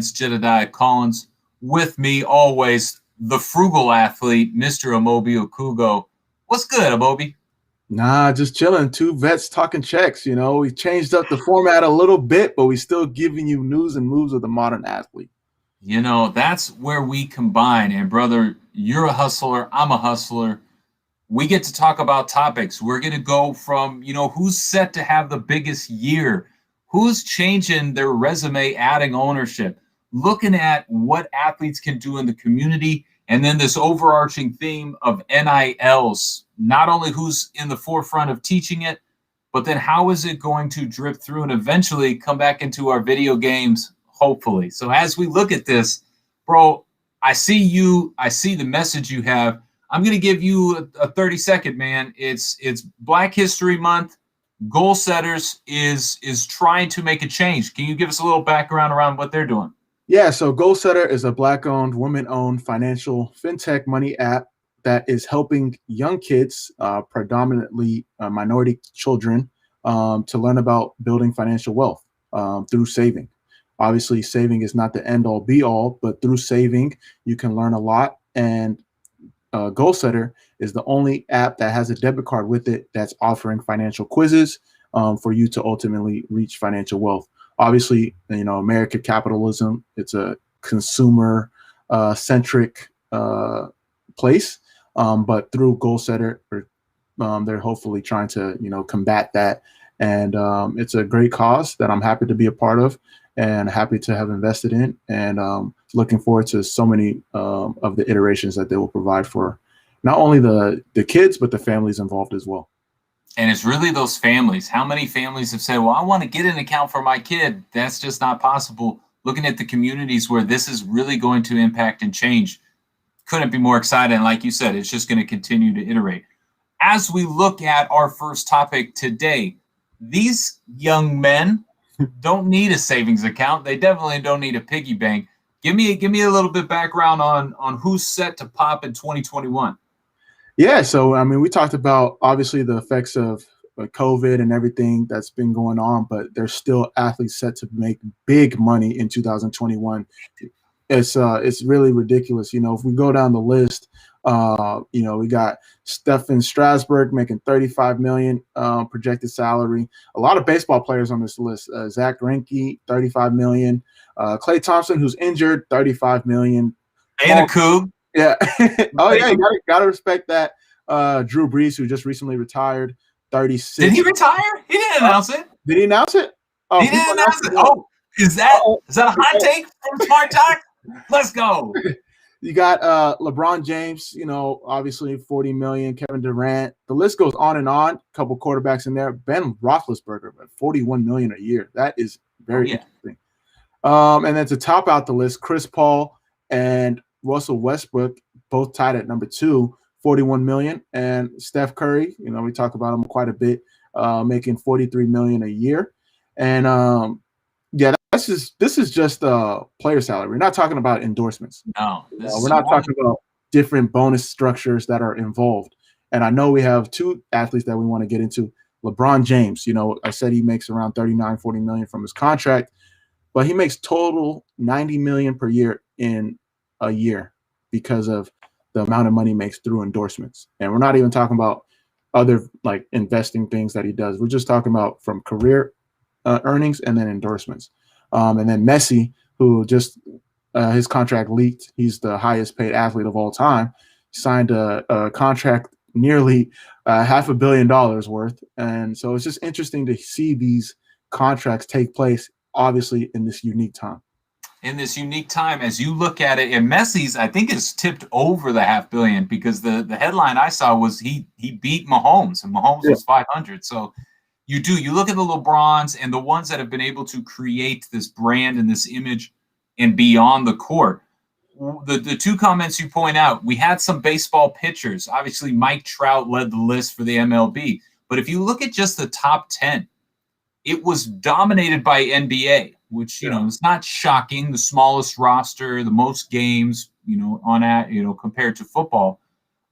It's Jedediah Collins. With me always, the frugal athlete, Mr. Amobi Okugo. What's good, Amobi? Nah, just chilling. Two vets talking checks. We changed up the format a little bit, but we still giving you news and moves of the modern athlete. That's where we combine. And brother, you're a hustler. I'm a hustler. We get to talk about topics. We're going to go from, who's set to have the biggest year, who's changing their resume, adding ownership, looking at what athletes can do in the community, and then this overarching theme of NILs, not only who's in the forefront of teaching it, but then how is it going to drip through and eventually come back into our video games, hopefully. So as we look at this, bro, I see you, I see the message you have. I'm going to give you a 30-second, man. It's Black History Month. Goal Setters is trying to make a change. Can you give us a little background around what they're doing? Yeah, so Goal Setter is a Black-owned, women-owned financial fintech money app that is helping young kids, predominantly minority children, to learn about building financial wealth through saving. Obviously, saving is not the end-all, be-all, but through saving, you can learn a lot. And Goal Setter is the only app that has a debit card with it that's offering financial quizzes for you to ultimately reach financial wealth. Obviously, American capitalism, it's a consumer centric place, but through Goal Setter, they're hopefully trying to combat that. And it's a great cause that I'm happy to be a part of and happy to have invested in, and looking forward to so many of the iterations that they will provide for not only the kids, but the families involved as well. And it's really those families. How many families have said, well, I want to get an account for my kid? That's just not possible. Looking at the communities where this is really going to impact and change, couldn't be more excited. And like you said, it's just going to continue to iterate. As we look at our first topic today, these young men don't need a savings account. They definitely don't need a piggy bank. Give me a little bit background on who's set to pop in 2021. Yeah, so we talked about obviously the effects of COVID and everything that's been going on, but there's still athletes set to make big money in 2021. It's really ridiculous. If we go down the list, we got Stefan Strasburg making $35 million projected salary. A lot of baseball players on this list. Zach Greinke, $35 million. Klay Thompson, who's injured, $35 million. And a Coug. Yeah. Oh yeah, you gotta respect that. Drew Brees, who just recently retired, 36. Did he retire? He didn't announce it. Did he announce it? Oh, he didn't announce it. Oh, is that a hot take from Smart Talk? Let's go. You got LeBron James, obviously $40 million. Kevin Durant. The list goes on and on. A couple quarterbacks in there. Ben Roethlisberger, but $41 million a year. That is very interesting. And then to top out the list, Chris Paul and Russell Westbrook, both tied at number 2, $41 million. And Steph Curry, we talk about him quite a bit, making $43 million a year. And this is just player salary. We're not talking about endorsements. No, we're not talking about different bonus structures that are involved. And I know we have 2 athletes that we want to get into. LeBron James, I said he makes around $39-40 million from his contract, but he makes total $90 million per year in a year because of the amount of money he makes through endorsements. And we're not even talking about other like investing things that he does. We're just talking about from career earnings and then endorsements. And then Messi, who just his contract leaked. He's the highest paid athlete of all time. Signed a contract nearly $500 million worth. And so it's just interesting to see these contracts take place, obviously, in this unique time. In this unique time, as you look at it, and Messi's, I think, is tipped over the $500 million because the headline I saw was he beat Mahomes, and Mahomes was 500. So you look at the LeBrons and the ones that have been able to create this brand and this image and beyond the court. The 2 comments you point out, we had some baseball pitchers. Obviously, Mike Trout led the list for the MLB. But if you look at just the top 10, it was dominated by NBA, which, is not shocking. The smallest roster, the most games, compared to football.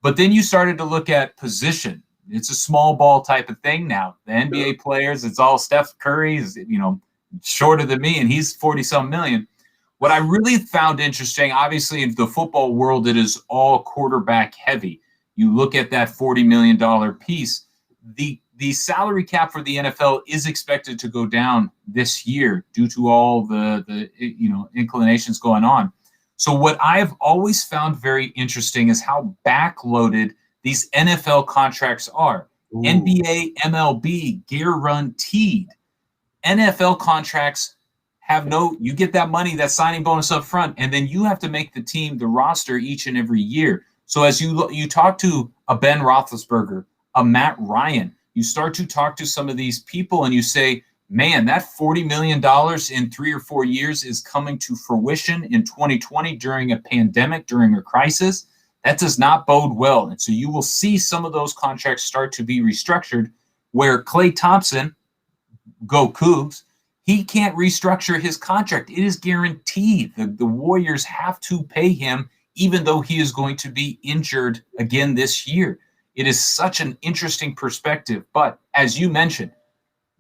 But then you started to look at position. It's a small ball type of thing now. The NBA players, it's all Steph Curry's, shorter than me, and he's 40-some million. What I really found interesting, obviously, in the football world, it is all quarterback heavy. You look at that $40 million piece. The salary cap for the NFL is expected to go down this year due to all the inclinations going on. So what I've always found very interesting is how backloaded these NFL contracts are. Ooh. NBA, MLB, guaranteed. NFL contracts have you get that money, that signing bonus up front, and then you have to make the team, the roster each and every year. So as you talk to a Ben Roethlisberger, a Matt Ryan, you start to talk to some of these people and you say, man, that $40 million in 3 or 4 years is coming to fruition in 2020 during a pandemic, during a crisis. That does not bode well. And so you will see some of those contracts start to be restructured where Klay Thompson, go Cougs, he can't restructure his contract. It is guaranteed. The Warriors have to pay him, even though he is going to be injured again this year. It is such an interesting perspective. But as you mentioned,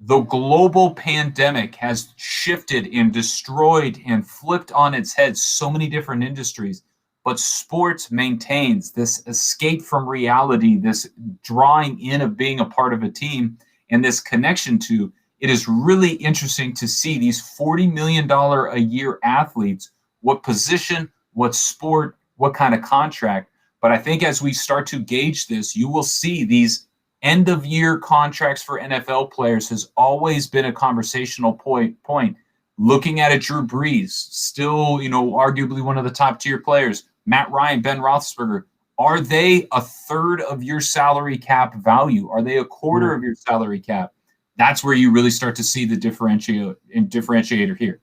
the global pandemic has shifted and destroyed and flipped on its head so many different industries. But sports maintains this escape from reality, this drawing in of being a part of a team, and this connection to. It is really interesting to see these $40 million a year athletes, what position, what sport, what kind of contract. But I think as we start to gauge this, you will see these end of year contracts for NFL players has always been a conversational point. Looking at it, Drew Brees, still, arguably one of the top tier players, Matt Ryan, Ben Roethlisberger, are they a third of your salary cap value? Are they a quarter of your salary cap? That's where you really start to see the differentiator here.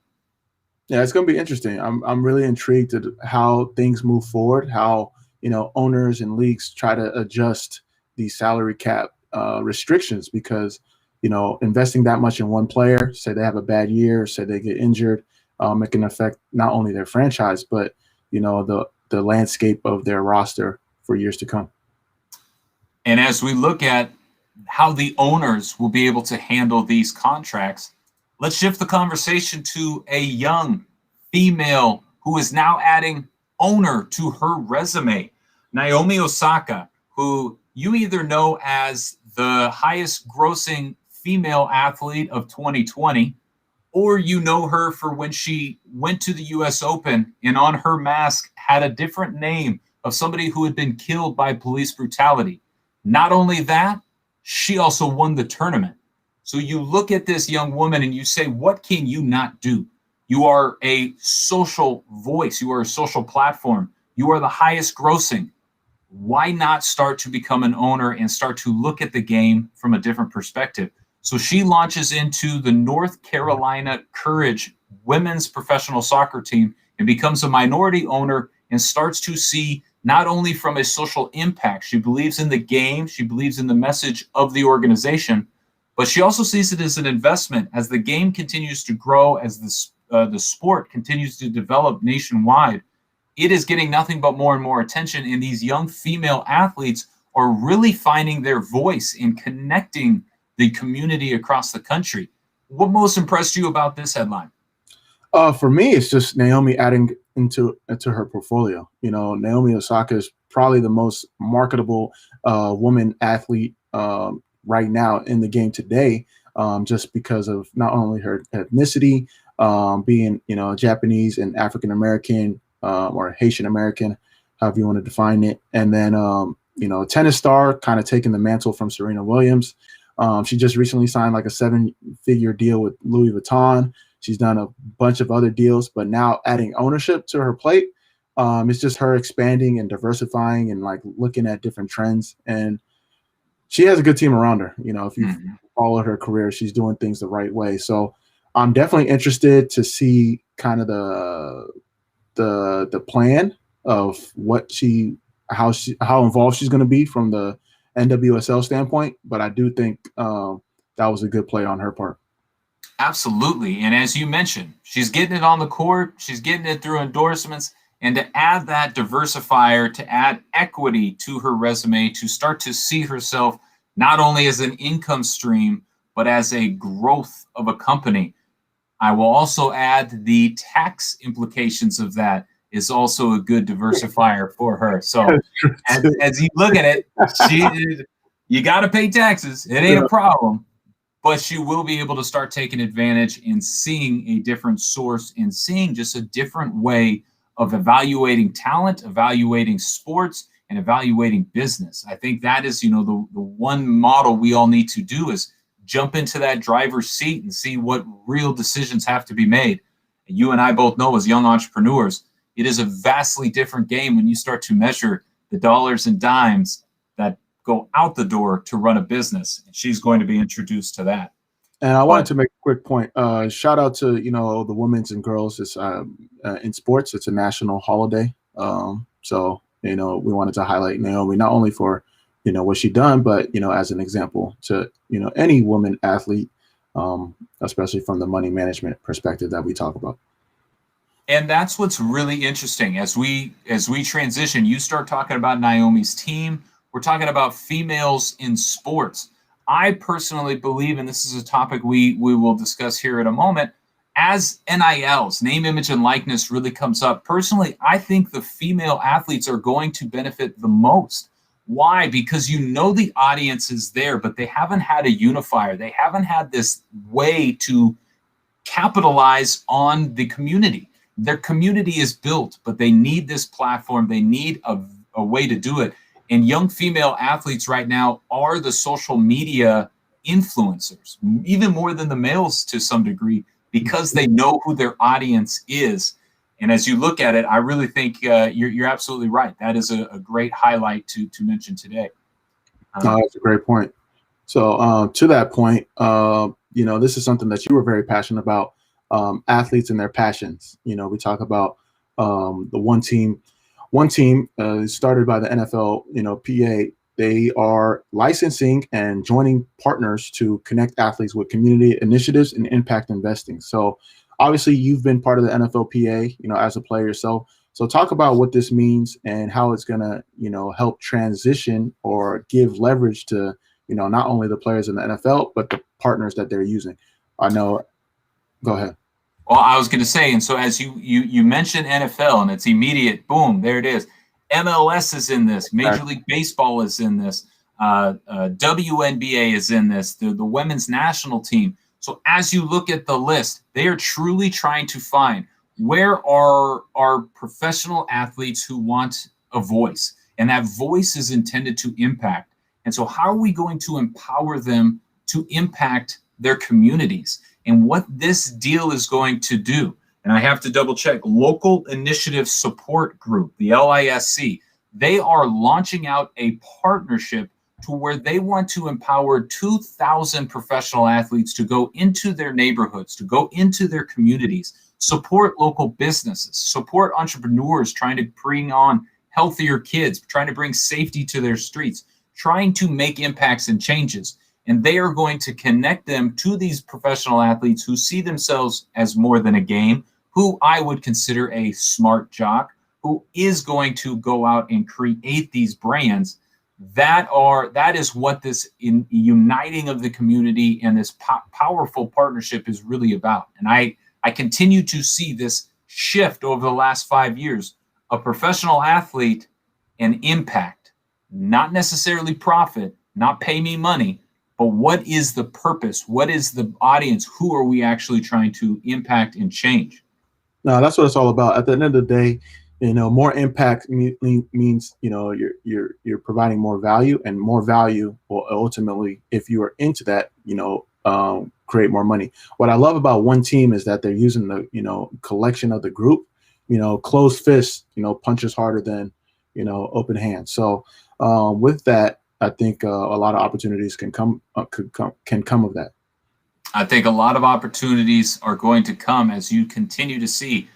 Yeah, it's going to be interesting. I'm really intrigued at how things move forward, how owners and leagues try to adjust these salary cap restrictions, because investing that much in one player, say they have a bad year, say they get injured, it can affect not only their franchise but the landscape of their roster for years to come. And as we look at how the owners will be able to handle these contracts, let's shift the conversation to a young female who is now adding owner to her resume. Naomi Osaka, who you either know as the highest grossing female athlete of 2020, or you know her for when she went to the US Open and on her mask had a different name of somebody who had been killed by police brutality. Not only that, she also won the tournament. So you look at this young woman and you say, what can you not do? You are a social voice. You are a social platform. You are the highest grossing. Why not start to become an owner and start to look at the game from a different perspective? So she launches into the North Carolina Courage women's professional soccer team and becomes a minority owner and starts to see not only from a social impact, she believes in the game, she believes in the message of the organization, but she also sees it as an investment as the game continues to grow, as the sport continues to develop nationwide. It is getting nothing but more and more attention, and these young female athletes are really finding their voice in connecting the community across the country. What most impressed you about this headline? For me, it's just Naomi adding into her portfolio. Naomi Osaka is probably the most marketable woman athlete right now in the game today, just because of not only her ethnicity, being Japanese and African American or Haitian American, however you want to define it, and then a tennis star, kind of taking the mantle from Serena Williams. She just recently signed like a 7-figure deal with Louis Vuitton. She's done a bunch of other deals, but now adding ownership to her plate, it's just her expanding and diversifying and like looking at different trends. And she has a good team around her. If you follow her career, she's doing things the right way. So I'm definitely interested to see kind of the plan of how involved she's going to be from the NWSL standpoint. But I do think that was a good play on her part. Absolutely. And as you mentioned, she's getting it on the court. She's getting it through endorsements. And to add that diversifier, to add equity to her resume, to start to see herself not only as an income stream, but as a growth of a company. I will also add the tax implications of that is also a good diversifier for her. So as you look at it, you got to pay taxes. It ain't a problem, but she will be able to start taking advantage and seeing a different source and seeing just a different way of evaluating talent, evaluating sports, and evaluating business. I think that is, the one model we all need to do is jump into that driver's seat and see what real decisions have to be made. And you and I both know as young entrepreneurs, it is a vastly different game when you start to measure the dollars and dimes that go out the door to run a business. And she's going to be introduced to that. And I wanted to make a quick point. Shout out to, the women's and girls. It's in sports. It's a national holiday. So, we wanted to highlight Naomi, not only for, what she done, but, as an example to, any woman athlete, especially from the money management perspective that we talk about. And that's what's really interesting. As we transition, you start talking about Naomi's team. We're talking about females in sports. I personally believe, and this is a topic we will discuss here in a moment, as NILs, name, image, and likeness really comes up. Personally, I think the female athletes are going to benefit the most. Why? Because the audience is there, but they haven't had a unifier. They haven't had this way to capitalize on the community. Their community is built, but they need this platform. They need a way to do it. And young female athletes right now are the social media influencers, even more than the males to some degree, because they know who their audience is. And as you look at it, I really think you're absolutely right. That is a great highlight to mention today. That's a great point. So to that point, this is something that you were very passionate about, athletes and their passions. We talk about the one team. One team started by the NFL, PA. They are licensing and joining partners to connect athletes with community initiatives and impact investing. So obviously you've been part of the NFLPA, as a player yourself. So talk about what this means and how it's going to, help transition or give leverage to, not only the players in the NFL, but the partners that they're using. I know. Go ahead. Well, I was going to say, and so as you mentioned NFL, and it's immediate, boom, there it is. MLS is in this. Major League Baseball is in this. WNBA is in this. The women's national team. So as you look at the list, they are truly trying to find where are our professional athletes who want a voice, and that voice is intended to impact. And so how are we going to empower them to impact their communities? And what this deal is going to do, and I have to double check, Local Initiative Support Group, the LISC, they are launching out a partnership to where they want to empower 2,000 professional athletes to go into their neighborhoods, to go into their communities, support local businesses, support entrepreneurs trying to bring on healthier kids, trying to bring safety to their streets, trying to make impacts and changes. And they are going to connect them to these professional athletes who see themselves as more than a game, who I would consider a smart jock, who is going to go out and create these brands that is what this uniting of the community and this powerful partnership is really about. And I continue to see this shift over the last 5 years, a professional athlete and impact, not necessarily profit, not pay me money, but what is the purpose? What is the audience? Who are we actually trying to impact and change? No, that's what it's all about. At the end of the day, more impact means, you're providing more value, and more value will ultimately, if you are into that, create more money. What I love about one team is that they're using the, collection of the group, closed fist, punches harder than, open hands. So with that, I think a lot of opportunities can come of that. I think a lot of opportunities are going to come as you continue to see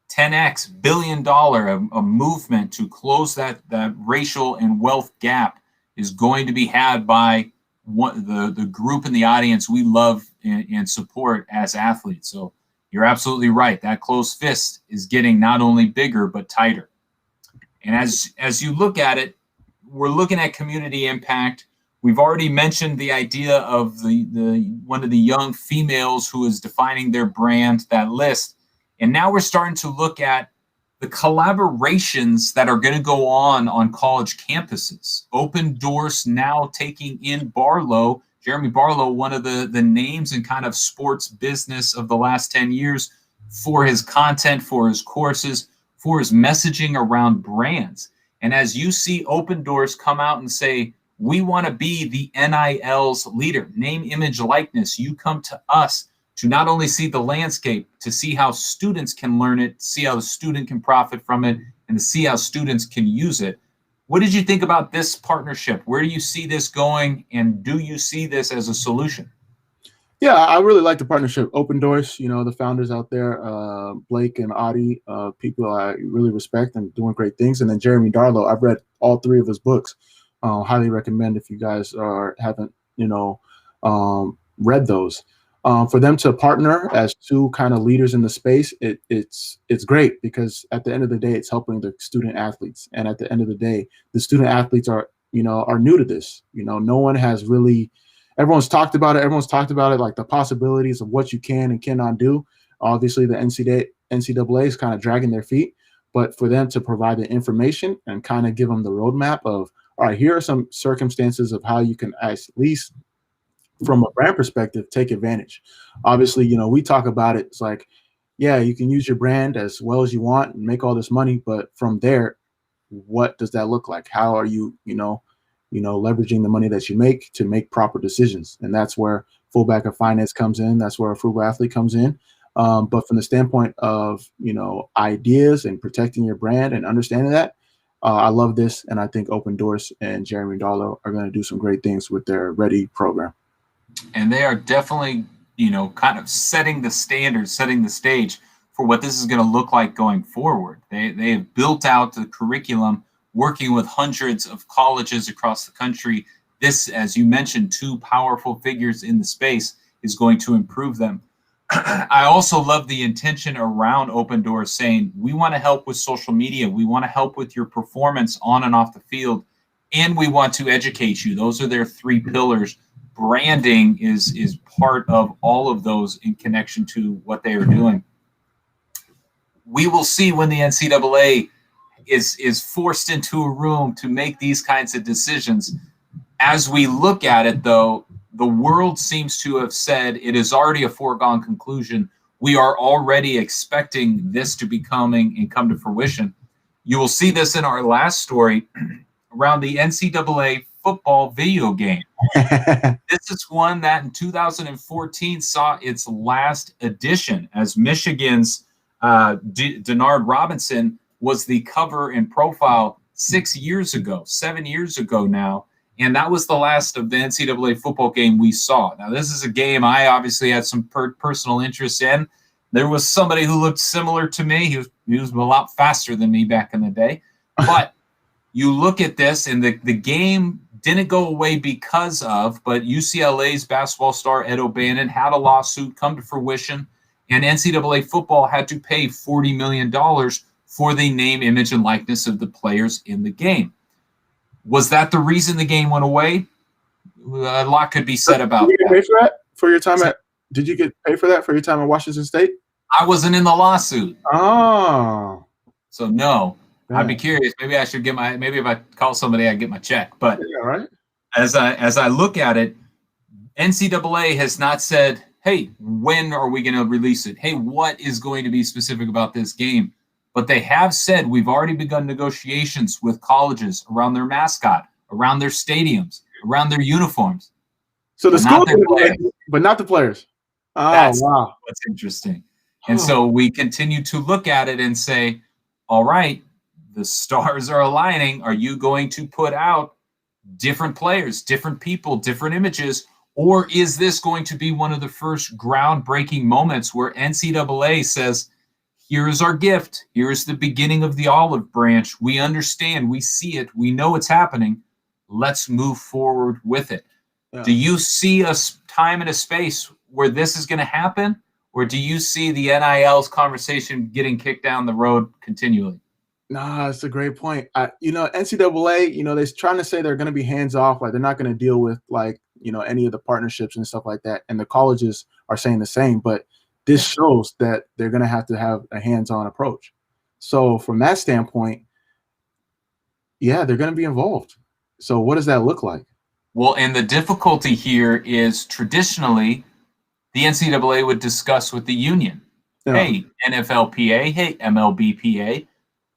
10x $billion a movement to close that racial and wealth gap is going to be had by the group in the audience we love and support as athletes. So you're absolutely right. That closed fist is getting not only bigger, but tighter. And as you look at it, we're looking at community impact. We've already mentioned the idea of the one of the young females who is defining their brand, that list. And now we're starting to look at the collaborations that are going to go on college campuses. Open Doors now taking in Barlow, Jeremy Barlow, one of the names in kind of sports business of the last 10 years for his content, for his courses, for his messaging around brands. And as you see Open Doors come out and say, we want to be the NIL's leader, name, image, likeness. You come to us to not only see the landscape, to see how students can learn it, see how the student can profit from it, and to see how students can use it. What did you think about this partnership? Where do you see this going? And do you see this as a solution? Yeah, I really like the partnership. Open Doors, the founders out there, Blake and Adi, people I really respect and doing great things. And then Jeremy Darlow, I've read all 3 of his books. Highly recommend if you guys haven't, read those. For them to partner as 2 kind of leaders in the space, it's great, because at the end of the day, it's helping the student athletes. And at the end of the day, the student athletes are new to this. No one has really. Everyone's talked about it. Everyone's talked about it, like the possibilities of what you can and cannot do. Obviously, the NCAA is kind of dragging their feet, but for them to provide the information and kind of give them the roadmap of, all right, here are some circumstances of how you can at least, from a brand perspective, take advantage. Obviously, we talk about it. It's like, yeah, you can use your brand as well as you want and make all this money, but from there, what does that look like? How are you, leveraging the money that you make to make proper decisions? And that's where fullback of finance comes in. That's where a frugal athlete comes in. But from the standpoint of, ideas and protecting your brand and understanding that, I love this. And I think Open Doors and Jeremy Darlow are going to do some great things with their Ready program. And they are definitely, kind of setting the standard, setting the stage for what this is going to look like going forward. They have built out the curriculum, working with hundreds of colleges across the country. This, as you mentioned, 2 powerful figures in the space is going to improve them. I also love the intention around Open Doors saying, we want to help with social media. We want to help with your performance on and off the field. And we want to educate you. Those are their 3 pillars. Branding is part of all of those in connection to what they are doing. We will see when the NCAA is forced into a room to make these kinds of decisions. As we look at it, though, the world seems to have said it is already a foregone conclusion. We are already expecting this to be coming and come to fruition. You will see this in our last story around the NCAA football video game. This is one that in 2014 saw its last edition, as Michigan's Denard Robinson was the cover and profile 7 years ago now. And that was the last of the NCAA football game we saw. Now, this is a game I obviously had some personal interest in. There was somebody who looked similar to me. He was a lot faster than me back in the day. But you look at this, and the game didn't go away because of, but UCLA's basketball star Ed O'Bannon had a lawsuit come to fruition, and NCAA football had to pay $40 million for the name, image, and likeness of the players in the game. Was that the reason the game went away? A lot could be said about that. Did you get paid for that for your time Did you get paid for that for your time at Washington State? I wasn't in the lawsuit. Oh. So no. Yeah. I'd be curious. Maybe I should maybe if I call somebody, I'd get my check. But yeah, right. As I look at it, NCAA has not said, hey, when are we going to release it? Hey, what is going to be specific about this game? But they have said we've already begun negotiations with colleges around their mascot, around their stadiums, around their uniforms. So the school, but not the players. Oh, that's wow. What's interesting. And so we continue to look at it and say, all right, the stars are aligning. Are you going to put out different players, different people, different images? Or is this going to be one of the first groundbreaking moments where NCAA says, here's our gift. Here's the beginning of the olive branch. We understand. We see it. We know it's happening. Let's move forward with it. Yeah. Do you see a time and a space where this is going to happen? Or do you see the NIL's conversation getting kicked down the road continually? Nah, it's a great point. NCAA, they're trying to say they're going to be hands off, like they're not going to deal with like any of the partnerships and stuff like that. And the colleges are saying the same, but this shows that they're going to have a hands on approach. So from that standpoint, yeah, they're going to be involved. So what does that look like? Well, and the difficulty here is traditionally the NCAA would discuss with the union. Yeah. Hey, NFLPA, hey, MLBPA,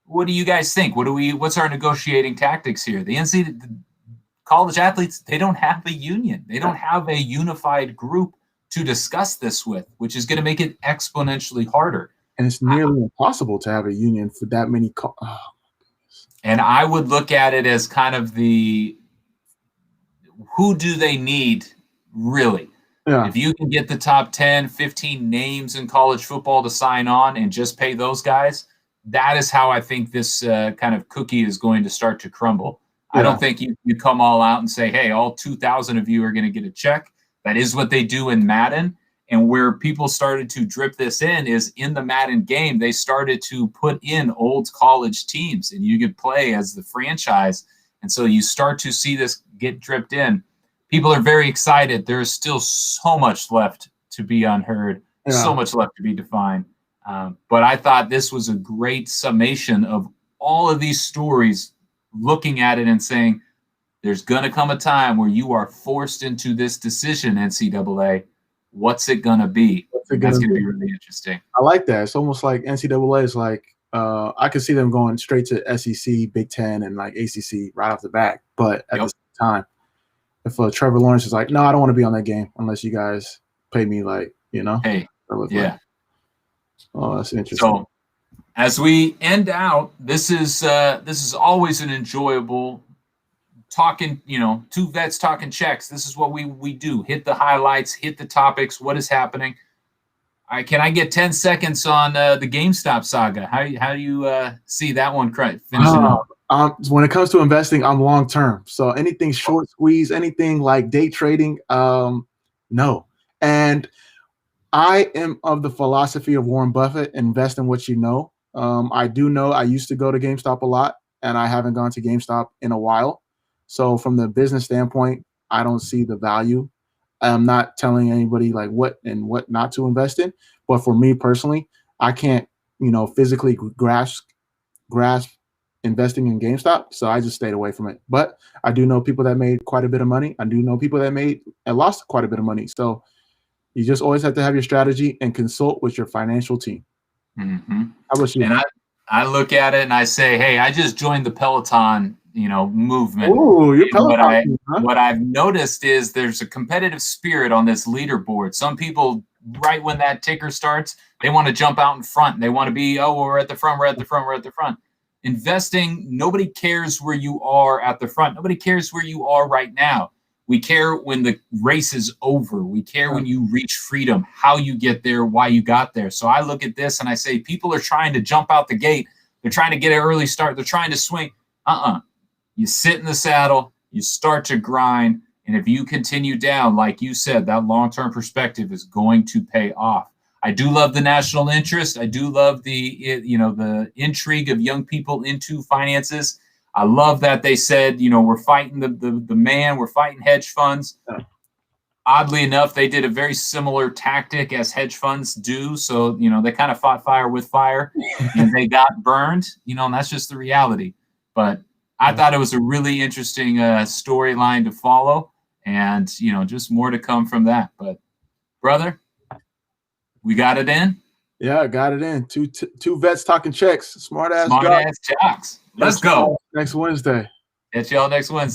what do you guys think? What's our negotiating tactics here? The college athletes, they don't have a union. They don't have a unified group to discuss this with, which is going to make it exponentially harder. And it's nearly impossible to have a union for that many. And I would look at it as kind of who do they need really? Yeah. If you can get the top 10, 15 names in college football to sign on and just pay those guys, that is how I think this kind of cookie is going to start to crumble. Yeah. I don't think you come all out and say, hey, all 2,000 of you are going to get a check. That is what they do in Madden. And where people started to drip this in is in the Madden game, they started to put in old college teams and you could play as the franchise. And so you start to see this get dripped in. People are very excited. There is still so much left to be unheard, so much left to be defined. But I thought this was a great summation of all of these stories, looking at it and saying, there's going to come a time where you are forced into this decision, NCAA. What's it going to be? That's going to be really interesting. I like that. It's almost like NCAA is like, I could see them going straight to SEC, Big Ten, and like ACC right off the bat. But at the same time, if Trevor Lawrence is like, no, I don't want to be on that game unless you guys pay me, like, Hey, yeah. Oh, that's interesting. So, as we end out, this is always an enjoyable talking. Two vets talking checks. This is what we do. Hit the highlights. Hit the topics. What is happening? Can I get 10 seconds on the GameStop saga? How do you see that one finishing up? When it comes to investing, I'm long term. So anything short squeeze, anything like day trading, no. And I am of the philosophy of Warren Buffett: invest in what you know. I do know I used to go to GameStop a lot, and I haven't gone to GameStop in a while. So from the business standpoint, I don't see the value. I'm not telling anybody like what not to invest in. But for me personally, I can't, physically grasp investing in GameStop, so I just stayed away from it. But I do know people that made quite a bit of money. I do know people that made and lost quite a bit of money. So you just always have to have your strategy and consult with your financial team. Mm-hmm. How about you? And I look at it and I say, hey, I just joined the Peloton, movement. Oh, you're Peloton. What I've noticed is there's a competitive spirit on this leaderboard. Some people, right when that ticker starts, they want to jump out in front. They want to be, we're at the front, we're at the front, we're at the front. Investing, nobody cares where you are at the front. Nobody cares where you are right now. We care when the race is over. We care when you reach freedom, how you get there, why you got there. So I look at this and I say, people are trying to jump out the gate. They're trying to get an early start. They're trying to swing. You sit in the saddle, you start to grind. And if you continue down, like you said, that long-term perspective is going to pay off. I do love the national interest. I do love the intrigue of young people into finances. I love that they said, we're fighting the man, we're fighting hedge funds. Oddly enough, they did a very similar tactic as hedge funds do. So, they kind of fought fire with fire and they got burned, and that's just the reality. But I thought it was a really interesting storyline to follow and, just more to come from that. But brother, we got it in. Yeah, got it in. Two vets talking checks. Smart ass jocks. Let's go. Next Wednesday. Catch y'all next Wednesday.